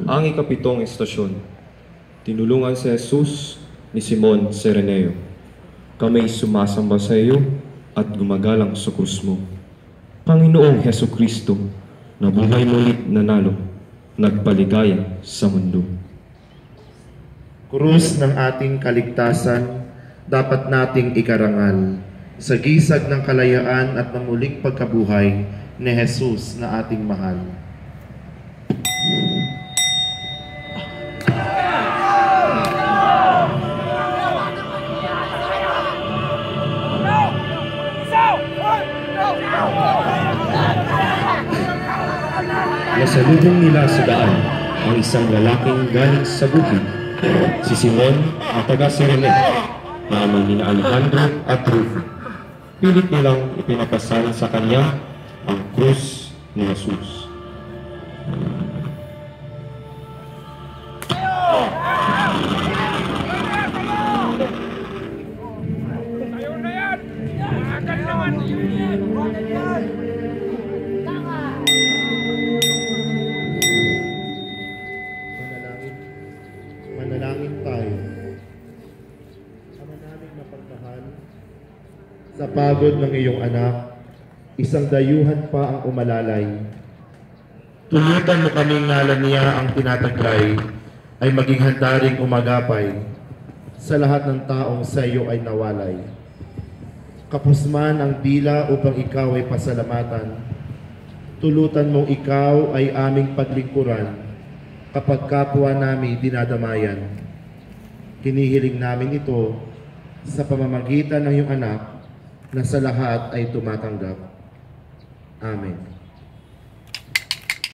Ang ikapitong estasyon, tinulungan si Jesus ni Simon Sereneo. Kami sumasamba sa iyo at gumagalang sa krus mo. Panginoong Heso Kristo, na buhay mulit nanalo, nagpaligaya sa mundo. Krus ng ating kaligtasan, dapat nating ikarangal sa gisag ng kalayaan at ng muling pagkabuhay ni Jesus na ating mahal. Nasalubong nila sa daan ang isang lalaking galing sa bukid, si Simon ang taga-Sirene, na ama ni Alejandro at Rufo. Pilit nilang ipinakasal sa kanya ang krus ni Jesus. Manalangin tayo. Ama naming mapagmahal, sa pagod ng iyong anak, isang dayuhan pa ang umalalay. Tulutan mo kaming ngalan niya ang tinataglay, ay maging handa ring umagapay sa lahat ng taong sa iyo ay nawalay. Kapos man ang dila upang ikaw ay pasalamatan, tulutan mong ikaw ay aming paglingkuran kapag kapwa namin dinadamayan. Kinihiling namin ito sa pamamagitan ng iyong anak na sa lahat ay tumatanggap. Amen.